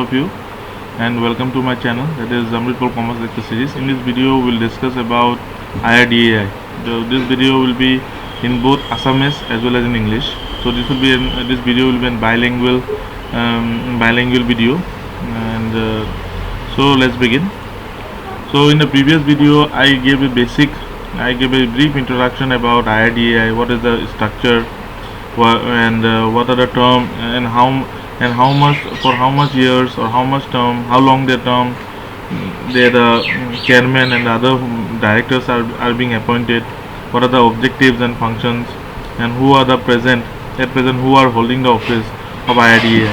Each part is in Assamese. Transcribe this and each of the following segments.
of you and welcome to my channel, that is Amrit Commerce Lecture Series. In this video we'll discuss about IRDAI. This video will be in both Assamese as well as in English. So this video will be in bilingual video, and so let's begin. So in the previous video I gave a brief introduction about IRDAI, what is the structure, and what are the term, and how much, for how much years or how much term, how long their term, the chairman and the other directors are being appointed, what are the objectives and functions, and who are at present who are holding the office of IRDAI.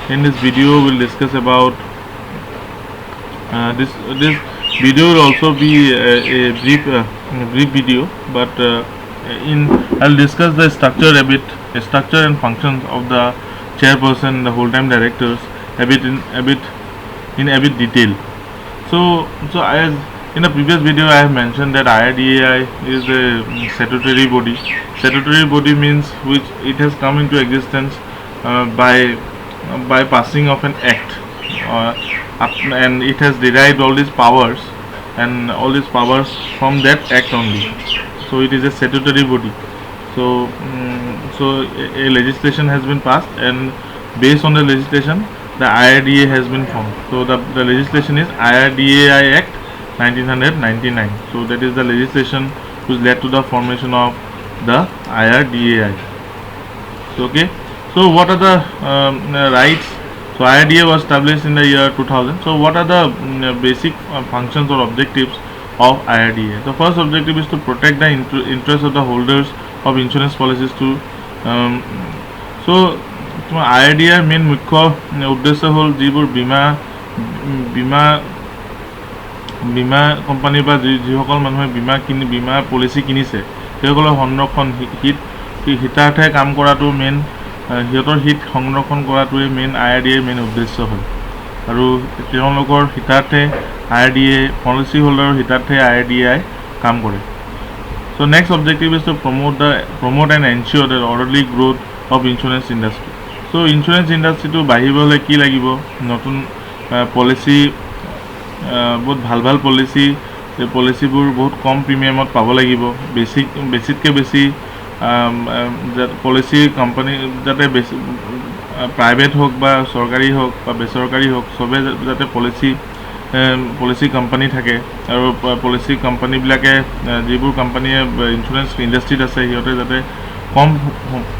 In this video we'll discuss about this video will also be a brief video, but I'll discuss the structure and functions of the chairperson, the whole-time directors, in a bit detail. So as in the previous video I have mentioned that IRDAI is a statutory body. Statutory body means which it has come into existence by passing of an act, and it has derived all these powers from that act only. So it is a statutory body. So a legislation has been passed, and based on the legislation the IRDA has been formed. So the legislation is IRDAI Act 1999. So that is the legislation which led to the formation of the IRDAI. So what are the rights? So IRDA was established in the year 2000. So what are the basic functions or objectives of IRDA? The first objective is to protect the interests of the holders of insurance policies so IRDAৰ মেইন মুখ্য উদ্দেশ্য হ'ল যিবোৰ বীমা কোম্পানী বা যিসকল মানুহে বীমা পলিচি কিনিছে সেইসকলৰ সংৰক্ষণ হিতাৰ্থে কাম কৰাটো মেইন, সিহঁতৰ হিত সংৰক্ষণ কৰাটোৱে মেইন IRDAৰ মেইন উদ্দেশ্য হয়। আৰু তেওঁলোকৰ হিতাৰ্থে IRDA পলিচি হোল্ডাৰৰ হিতাৰ্থে IRDAই কাম কৰে। So next objective is to promote and ensure the orderly growth of insurance industry. So insurance industry to bahibole ki lagibo notun policy, bahut bhal policy, the policy bur bahut kom premium ot pabo lagibo, basic ke besi that policy company jate private hok ba sorkari hok ba besorkari hok sobe jate policy company থাকে আৰু policy company বিলাকে যিবোৰ কোম্পানীয়ে ইনস্যুৰেন্স ইন্ডাস্ট্ৰিত আছে সিহঁতে যাতে কম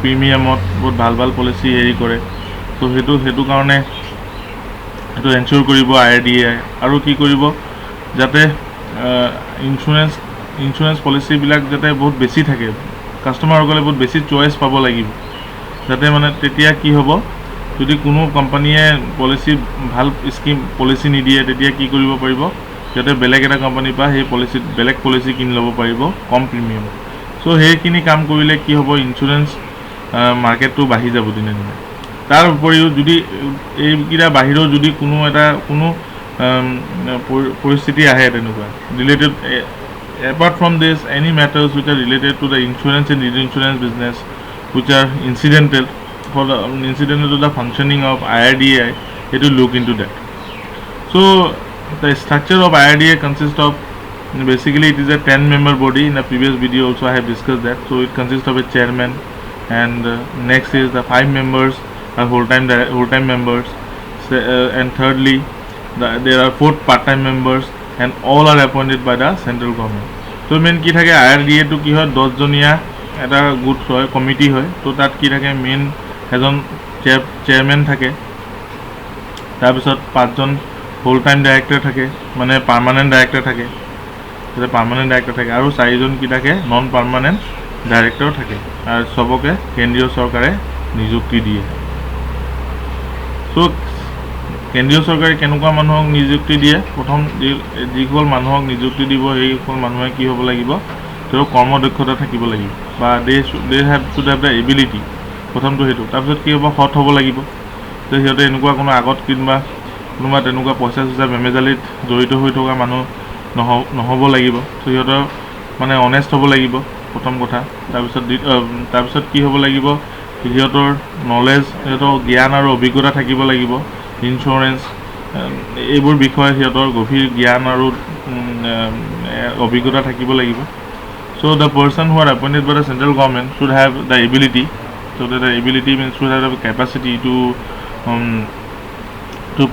প্ৰিমিয়ামত বহুত ভাল পলিচি হেৰি কৰে। তো সেইটো কাৰণে সেইটো এনশ্যোৰ কৰিব IRDAই। আৰু কি কৰিব যাতে ইনস্যুৰেন্স পলিচি বিলাক যাতে বহুত বেছি থাকে, কাস্টমাৰসকলে বহুত বেছি চয়েস পাব লাগিব, যাতে মানে তেতিয়া কি হ'ব, যদি কোনো কোম্পানীয়ে ভাল পলিচি নিদিয়ে তেতিয়া কি কৰিব পাৰিব, যাতে বেলেগ এটা কোম্পানীৰ পৰা সেই বেলেগ পলিচি কিনি ল'ব পাৰিব কম প্ৰিমিয়াম। সো সেইখিনি কাম কৰিলে কি হ'ব, ইনস্যুৰেন্স মাৰ্কেটটো বাঢ়ি যাব দিনে দিনে। তাৰ উপৰিও যদি এইকেইটা বাহিৰেও যদি কোনো পৰিস্থিতি আহে তেনেকুৱা related, apart from this any matters which are related to the insurance and reinsurance business which are incidental to the functioning of IRDAI, it will look into that. So the structure of IRDAI consists of, basically it is a 10-member body. In the previous video also I have discussed that. So it consists of a chairman, and next is the 5 members are whole-time members, and thirdly there are 4 part-time members, and all are appointed by the central government. So main ki thake IRDAI to ki hoy 10 জনীয়া এটা গুড হয় কমিটি হয়। তো তাত কি থাকে, মেইন এজন চেয়াৰমেন থাকে, তাৰপিছত 5জন হোল টাইম ডাইৰেক্টৰ থাকে, মানে পাৰ্মানেণ্ট ডাইৰেক্টৰ থাকে, আৰু 4জন কি থাকে, নন পাৰ্মানেণ্ট ডাইৰেক্টৰ থাকে, আৰু সবকে কেন্দ্ৰীয় চৰকাৰে নিযুক্তি দিয়ে। সো কেন্দ্ৰীয় চৰকাৰে কেনেকুৱা মানুহক নিযুক্তি দিয়ে, প্ৰথম যিসকল মানুহক নিযুক্তি দিব সেইসকল মানুহে কি হ'ব লাগিব, তেওঁলোকৰ কৰ্মদক্ষতা থাকিব লাগিব, বা they have to have the ability, প্ৰথমটো সেইটো। তাৰপিছত কি হ'ব, সৎ হ'ব লাগিব, যে সিহঁতে এনেকুৱা কোনো আগত কোনোবা তেনেকুৱা পইচা বেমেজালিত জড়িত হৈ থকা মানুহ নহ'ব লাগিব। তো সিহঁতৰ মানে অনেষ্ট হ'ব লাগিব প্ৰথম কথা। তাৰপিছত কি হ'ব লাগিব, সিহঁতৰ নলেজ, সিহঁতৰ জ্ঞান আৰু অভিজ্ঞতা থাকিব লাগিব, ইঞ্চুৰেঞ্চ এইবোৰ বিষয়ে সিহঁতৰ গভীৰ জ্ঞান আৰু অভিজ্ঞতা থাকিব লাগিব। So the person who are appointed by the central government should have the ability. So that the ability means should have the capacity to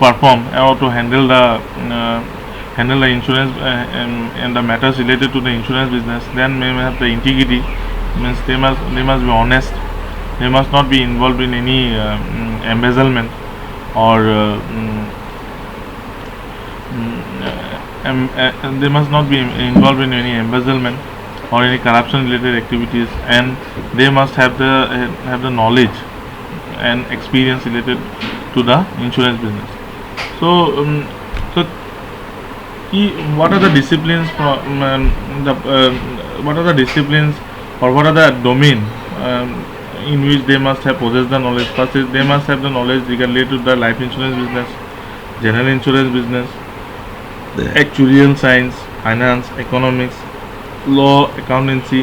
perform or to handle the insurance and the matters related to the insurance business. Then may have the integrity, means they must be honest. They must not be involved in any embezzlement or they must not be involved in any embezzlement or any corruption related activities, and they must have the knowledge and experience related to the insurance business. So what are the disciplines what are the disciplines or what are the domain in which they must have possessed the knowledge? First is they must have the knowledge related to the life insurance business, general insurance business, the actuarial science, finance, economics, law, accountancy,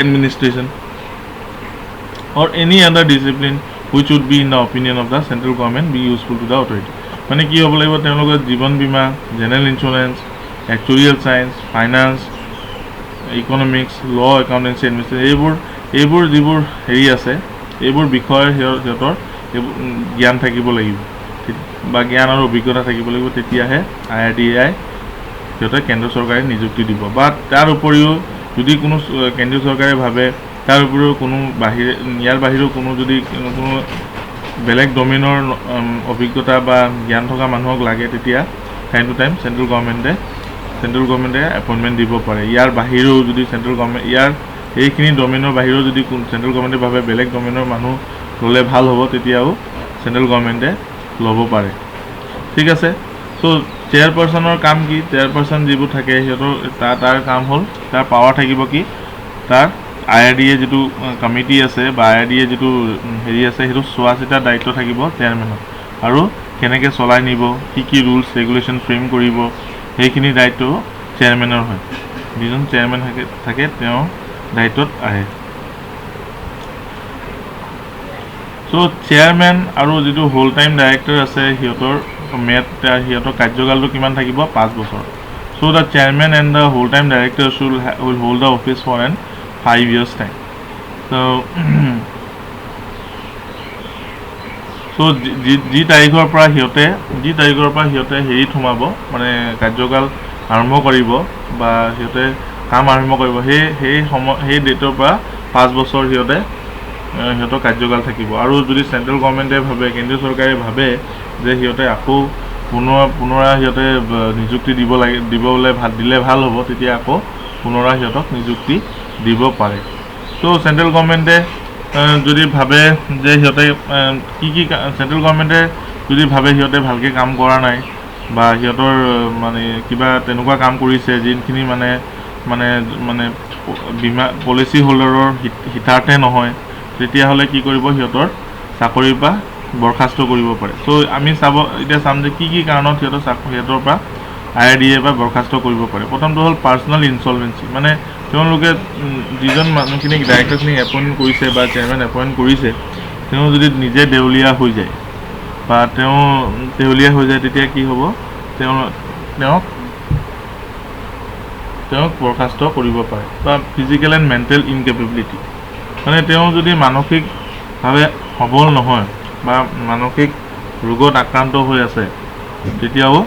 administration, or any other discipline which would be in the opinion of the central government be useful to the authority. মানে কি হ'ব লাগিব, তেওঁলোকৰ জীৱন বীমা, general insurance, actuarial science, finance, economics, law, accountancy, administration, এইবোৰ যিবোৰ হেৰি আছে, এইবোৰ বিষয়ে সিহঁতৰ জ্ঞান থাকিব লাগিব বা জ্ঞান আৰু অভিজ্ঞতা থাকিব লাগিব। তেতিয়াহে IRDAI সিহঁতে কেন্দ্ৰ চৰকাৰে নিযুক্তি দিব। বা তাৰ উপৰিও যদি কোনো কেন্দ্ৰীয় চৰকাৰে ভাবে তাৰ উপৰিও কোনো ইয়াৰ বাহিৰেও কোনো যদি কোনো বেলেগ ডমেইনৰ অভিজ্ঞতা বা জ্ঞান থকা মানুহক লাগে, তেতিয়া টাইম টু টাইম চেণ্ট্ৰেল গভৰ্ণমেণ্টে এপইণ্টমেণ্ট দিব পাৰে। ইয়াৰ বাহিৰেও যদি ইয়াৰ এইখিনি ডমেইনৰ বাহিৰেও যদি চেণ্ট্ৰেল গভৰ্ণমেণ্টে ভাবে বেলেগ ডমেইনৰ মানুহ ল'লে ভাল হ'ব, তেতিয়াও চেণ্ট্ৰেল গভৰ্ণমেণ্টে ল'ব পাৰে। ঠিক আছে। চ' চেয়াৰপাৰ্চনৰ কাম কি? চেয়াৰপাৰ্চন যিবোৰ থাকে সিহঁতৰ তাৰ কাম হ'ল, তাৰ পাৱাৰ থাকিব কি, তাৰ IRDA যিটো কমিটি আছে বা IRDA যিটো হেৰি আছে, সেইটো চোৱা চিতাৰ দায়িত্ব থাকিব চেয়াৰমেনৰ। আৰু কেনেকৈ চলাই নিব, কি ৰুলছ ৰেগুলেশ্যন ফ্ৰেম কৰিব, সেইখিনি দায়িত্ব চেয়াৰমেনৰ হয়। যিজন চেয়াৰমেন থাকে তেওঁ দায়িত্বত আহে। চ' চেয়াৰমেন আৰু যিটো হোল টাইম ডাইৰেক্টৰ আছে, সিহঁতৰ কাৰ্যকালটো কিমান থাকিব? 5 বছৰ। So' the chairman and the whole time director will hold the office for an 5 years time. So যি তাৰিখৰ পৰা সিহঁতে হেৰিত সোমাব, মানে কাৰ্যকাল আৰম্ভ কৰিব বা সিহঁতে কাম আৰম্ভ কৰিব, সেই ডেটৰ পৰা 5 বছৰ সিহঁতৰ কাৰ্যকাল থাকিব। আৰু যদি চেণ্ট্ৰেল গভৰ্ণমেণ্টে ভাবে, কেন্দ্ৰীয় চৰকাৰে ভাবে যে সিহঁতে আকৌ পুনৰাই সিহঁতে নিযুক্তি দিলে ভাল হ'ব, তেতিয়া আকৌ পুনৰাই সিহঁতক নিযুক্তি দিব পাৰে। চ' চেণ্ট্ৰেল গভৰ্ণমেণ্টে যদি ভাবে যে সিহঁতে চেণ্ট্ৰেল গভৰ্ণমেণ্টে যদি ভাবে সিহঁতে ভালকৈ কাম কৰা নাই বা সিহঁতৰ মানে কিবা তেনেকুৱা কাম কৰিছে যিখিনি মানে বীমা পলিচি হোল্ডাৰৰ হিতাৰ্থে নহয়, তেতিয়াহ'লে কি কৰিব, সিহঁতৰ চাকৰিৰ পৰা বৰখাস্ত কৰিব পাৰে। চ' আমি এতিয়া চাম যে কি কাৰণত সিহঁতৰ পৰা IRDA পৰা বৰখাস্ত কৰিব পাৰে। প্ৰথমটো হ'ল পাৰ্চনেল ইনচলভেঞ্চি, মানে তেওঁলোকে যিজন মানুহখিনিক ডাইৰেক্টৰখিনিক এপইণ্ট কৰিছে বা চেয়াৰমেন এপইণ্ট কৰিছে, তেওঁ যদি নিজে দেউলীয়া হৈ যায় বা তেতিয়া কি হ'ব, তেওঁক বৰখাস্ত কৰিব পাৰে। বা ফিজিকেল এণ্ড মেণ্টেল ইনকেপেবিলিটি, মানে তেওঁ যদি মানসিকভাৱে সবল নহয় বা মানসিক ৰোগত আক্ৰান্ত হৈ আছে, তেতিয়াও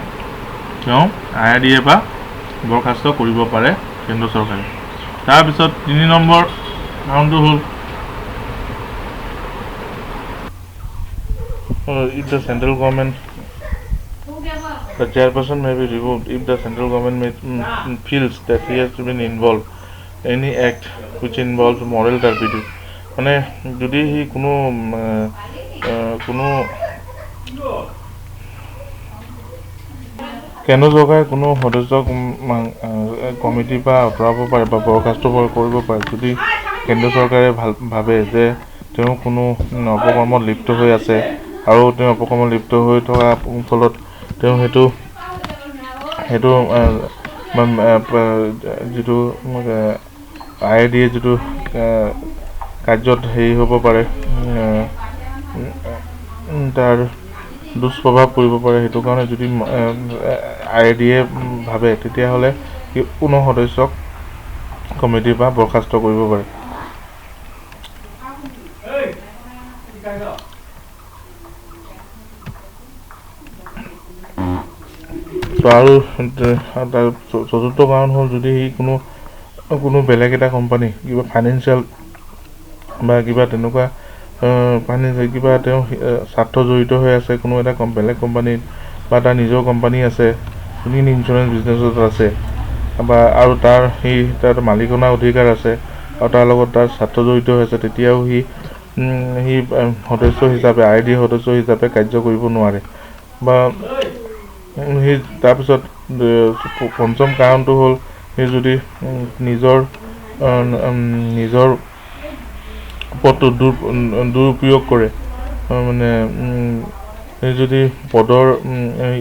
তেওঁ IRDA পৰা বৰখাস্ত কৰিব পাৰে কেন্দ্ৰ চৰকাৰে। তাৰপিছত 3 নম্বৰ কাৰণটো হ'ল if the central government, the chairperson may be removed if the central government feels that he has been involved any act which involves moral turpitude, মানে যদি সি কোনো কেন্দ্ৰ চৰকাৰে কোনো সদস্য কমিটিৰ পৰা আঁতৰাব পাৰে বা বৰখাস্ত কৰিব পাৰে যদি কেন্দ্ৰ চৰকাৰে ভাবে যে তেওঁ কোনো অপকৰ্মত লিপ্ত হৈ আছে আৰু তেওঁ অপকৰ্মত লিপ্ত হৈ থকা ফলত তেওঁ সেইটো যিটো IRDA যিটো কাৰ্যত হেৰি হ'ব পাৰে, তাৰ দুষ্প্ৰভাৱ পৰিব পাৰে। সেইটো কাৰণে যদি IRDA ভাবে তেতিয়াহ'লে কোনো সদস্যক কমিটিৰ পৰা বৰ্খাস্ত কৰিব পাৰে। আৰু তাৰ চতুৰ্থ কাৰণ হ'ল যদি সি কোনো বেলেগ এটা কোম্পানী কিবা ফাইনেন্সিয়েল বা কিবা তেনেকুৱা কিবা তেওঁ স্বাৰ্থ জড়িত হৈ আছে কোনো এটা বেলেগ কোম্পানীত বা তাৰ নিজৰ কোম্পানী আছে, যোনখিনি ইঞ্চুৰেঞ্চ বিজনেছত আছে বা আৰু তাৰ মালিকানা অধিকাৰ আছে আৰু তাৰ লগত তাৰ স্বাৰ্থ জড়িত হৈ আছে, তেতিয়াও সি সদস্য হিচাপে IRDA সদস্য হিচাপে কাৰ্য কৰিব নোৱাৰে। বা সি তাৰপিছত পঞ্চম কাৰণটো হ'ল সি যদি নিজৰ পদটো দুৰুপয়োগ কৰে, মানে যদি পদৰ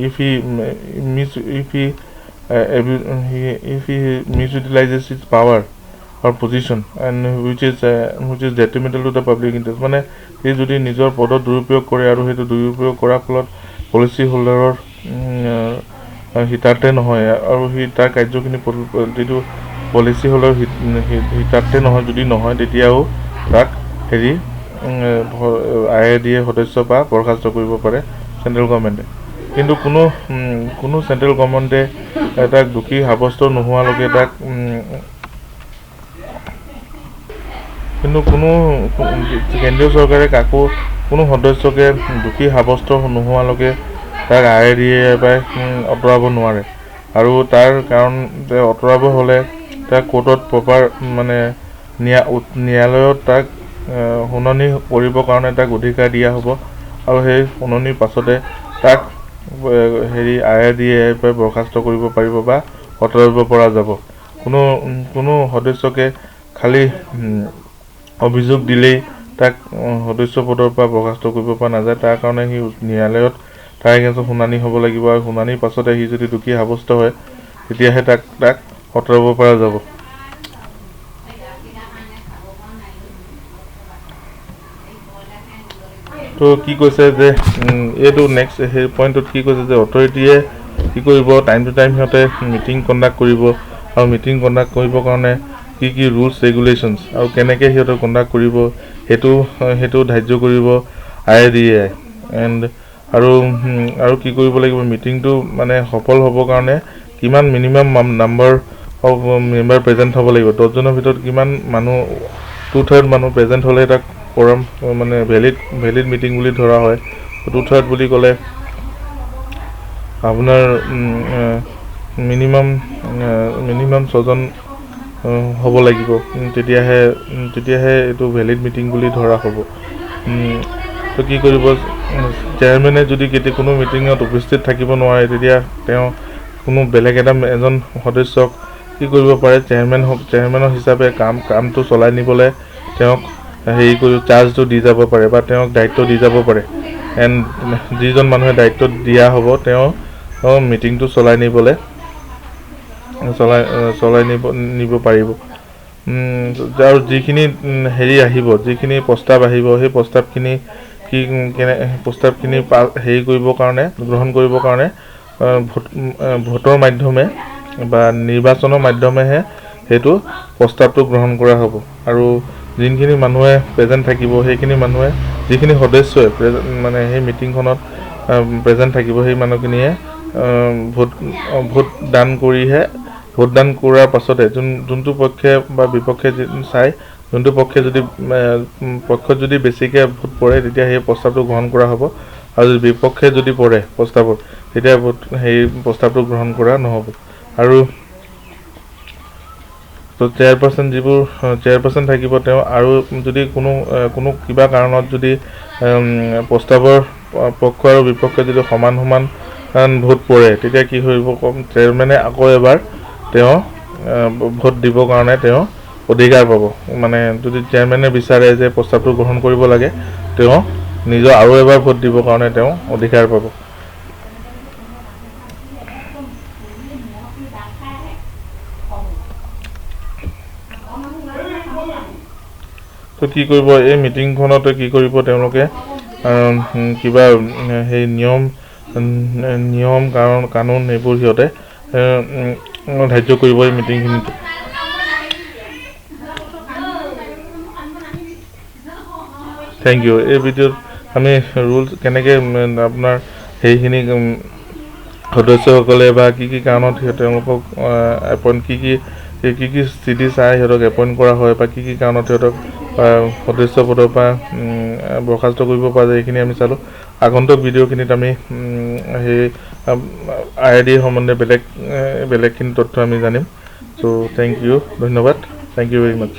if he misutilizes his power or position and which is detrimental to the public interest, মানে সি যদি নিজৰ পদত দুৰুপয়োগ কৰে আৰু সেইটো দুৰুপয়োগ কৰাৰ ফলত পলিচি হোল্ডাৰৰ হিতাৰ্থে নহয় আৰু সি তাৰ কাৰ্যখিনি যিটো পলিচি হোল্ডাৰৰ হিতাৰ্থে নহয়, যদি নহয় তেতিয়াও তাক IRDA সদস্য বা বৰ্খাস্ত কৰিব পাৰে চেণ্ট্ৰেল গভৰ্ণমেণ্টে। কিন্তু কোনো চেণ্ট্ৰেল গভৰ্ণমেণ্টে তাক দোষী সাব্যস্ত নোহোৱালৈকে কিন্তু কোনো কেন্দ্ৰীয় চৰকাৰে কোনো সদস্যকে দোষী সাব্যস্ত নোহোৱালৈকে তাক IRDA পৰাই আঁতৰাব নোৱাৰে। আৰু তাৰ কাৰণ আঁতৰাব হ'লে তাক কোৰ্টত প্ৰপাৰ মানে ন্যায়ালয়ত তাক শুনানি কৰিবৰ কাৰণে তাক অধিকাৰ দিয়া হ'ব আৰু সেই শুনানিৰ পাছতে তাক IRDA পৰাই বৰ্খাস্ত কৰিব পাৰিব বা আঁতৰাব পৰা যাব। কোনো সদস্যকে খালি অভিযোগ দিলেই তাক সদস্য পদৰ পৰা বৰ্খাস্ত কৰিব পৰা নাযায়। তাৰ কাৰণে সি ন্যায়ালয়ত তাৰ এগেইনষ্টত শুনানি হ'ব লাগিব আৰু শুনানিৰ পাছতে সি যদি দোষী সাব্যস্ত হয় তেতিয়াহে তাক আঁতৰাব পৰা যাব। তো কি কৈছে যে এইটো নেক্সট সেই পইণ্টত কি কৈছে যে অথৰিটিয়ে কি কৰিব, টাইম টু টাইম সিহঁতে মিটিং কণ্ডাক্ট কৰিব আৰু মিটিং কণ্ডাক্ট কৰিবৰ কাৰণে কি ৰুলছ ৰেগুলেশ্যনছ আৰু কেনেকৈ সিহঁতে কণ্ডাক্ট কৰিব সেইটো ধাৰ্য কৰিব IRDA। আৰু কি কৰিব লাগিব, মিটিংটো মানে সফল হ'বৰ কাৰণে কিমান minimum number of member present হ'ব লাগিব, 10জনৰ ভিতৰত কিমান মানুহ 2/3 মানুহ প্ৰেজেণ্ট হ'লে তাক ফ'ৰাম মানে ভেলিড মিটিং বুলি ধৰা হয়। 2/3 বুলি ক'লে আপোনাৰ মিনিমাম 6জন হ'ব লাগিব, তেতিয়াহে এইটো ভেলিড মিটিং বুলি ধৰা হ'ব। তো কি কৰিব, চেয়াৰমেনে যদি কোনো মিটিঙত উপস্থিত থাকিব নোৱাৰে তেতিয়া তেওঁ কোনো বেলেগ এজন সদস্যক কি কৰিব পাৰে, চেয়াৰমেনৰ হিচাপে কামটো চলাই নিবলৈ তেওঁক চাৰ্জটো দি যাব পাৰে বা তেওঁক দায়িত্ব দি যাব পাৰে। এণ্ড যিজন মানুহে দায়িত্ব দিয়া হ'ব তেওঁ মিটিংটো চলাই নিব পাৰিব। আৰু যিখিনি যিখিনি প্ৰস্তাৱ আহিব সেই প্ৰস্তাৱখিনি গ্ৰহণ কৰিবৰ কাৰণে ভোটৰ মাধ্যমে বা নিৰ্বাচনৰ মাধ্যমেহে সেইটো প্ৰস্তাৱটো গ্ৰহণ কৰা হ'ব। আৰু যিখিনি মানুহে প্ৰেজেণ্ট থাকিব সেইখিনি মানুহে যিখিনি সদস্যই মানে সেই মিটিংখনত প্ৰেজেণ্ট থাকিব সেই মানুহখিনিয়ে ভোটদান কৰাৰ পাছতে যোনটো পক্ষে বা বিপক্ষে চাই যোনটো পক্ষত যদি বেছিকৈ ভোট পৰে তেতিয়া সেই প্ৰস্তাৱটো গ্ৰহণ কৰা হ'ব, আৰু যদি বিপক্ষে যদি পৰে প্ৰস্তাৱত তেতিয়া সেই প্ৰস্তাৱটো গ্ৰহণ কৰা নহ'ব। আৰু তো চেয়াৰপাৰ্চন থাকিব তেওঁ, আৰু যদি কোনো কিবা কাৰণত যদি প্ৰস্তাৱৰ পক্ষ আৰু বিপক্ষে যদি সমান ভোট পৰে তেতিয়া কি কৰিব, চেয়াৰমেনে আকৌ এবাৰ তেওঁ ভোট দিবৰ কাৰণে তেওঁ অধিকাৰ পাব। মানে যদি চেয়াৰমেনে বিচাৰে যে প্ৰস্তাৱটো গ্ৰহণ কৰিব লাগে, তেওঁ নিজৰ আৰু এবাৰ ভোট দিবৰ কাৰণে তেওঁ অধিকাৰ পাব। তো কি কৰিব, এই মিটিংখনতে কি কৰিব তেওঁলোকে কিবা সেই নিয়ম কানুন এইবোৰ সিহঁতে ধাৰ্য কৰিব এই মিটিংখিনিত। Thank U. এই ভিডিঅ'ত আমি ৰুলছ কেনেকৈ আপোনাৰ সেইখিনি সদস্যসকলে বা কি কাৰণত তেওঁলোকক এপইণ্ট কি স্থিতি চাই সিহঁতক এপইণ্ট কৰা হয় বা কি কাৰণত সিহঁতক সদস্য পদৰ পৰা বৰ্খাস্ত কৰিব পৰা যায়, এইখিনি আমি চালোঁ। আগন্তুক ভিডিঅ'খিনিত আমি সেই IRD সম্বন্ধে বেলেগখিনি তথ্য আমি জানিম। চ' থেংক ইউ, ধন্যবাদ, থেংক ইউ ভেৰি মাছ।